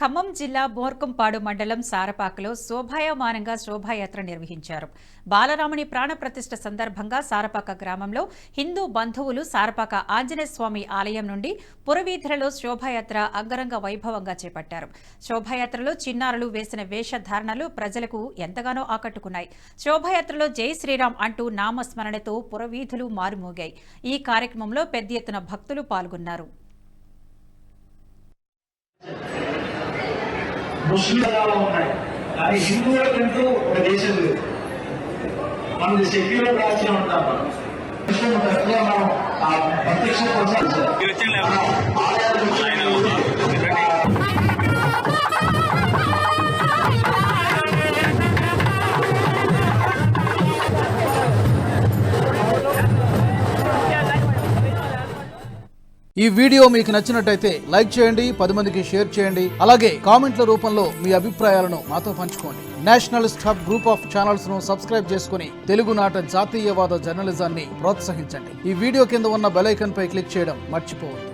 ఖమ్మం జిల్లా బోర్కంపాడు మండలం సారపాకలో శోభాయమానంగా శోభాయాత్ర నిర్వహించారు. బాలరాముని ప్రాణప్రతిష్ఠ సందర్భంగా సారపాక గ్రామంలో హిందూ బంధువులు సారపాక ఆంజనేయ స్వామి ఆలయం నుండి పురవీధులలో శోభాయాత్ర అంగరంగ వైభవంగా చేపట్టారు. శోభాయాత్రలో చిన్నారులు వేసిన వేషధారణలు ప్రజలకు ఎంతగానో ఆకట్టుకున్నాయి. శోభాయాత్రలో జై శ్రీరామ్ అంటూ నామస్మరణతో పురవీధులు మారుమోగాయి. ఈ కార్యక్రమంలో పెద్ద ఎత్తున భక్తులు పాల్గొన్నారు. ముస్లింలు ఉన్నాయి కానీ హిందువులకంటూ ఒక దేశం లేదు. మనది సెక్యులర్ రాజ్యం ఉంటాము. మనం ఆ ప్రత్యక్ష ఈ వీడియో మీకు నచ్చినట్టయితే లైక్ చేయండి, 10 మందికి షేర్ చేయండి. అలాగే కామెంట్ల రూపంలో మీ అభిప్రాయాలను మాతో పంచుకోండి. Nationalist hub group of channels ను సబ్స్క్రైబ్ చేసుకుని తెలుగునాట జాతీయవాద జర్నలిజాన్ని ప్రోత్సహించండి. ఈ వీడియో కింద ఉన్న బెల్ ఐకాన్ పై క్లిక్ చేయడం మర్చిపోవద్దు.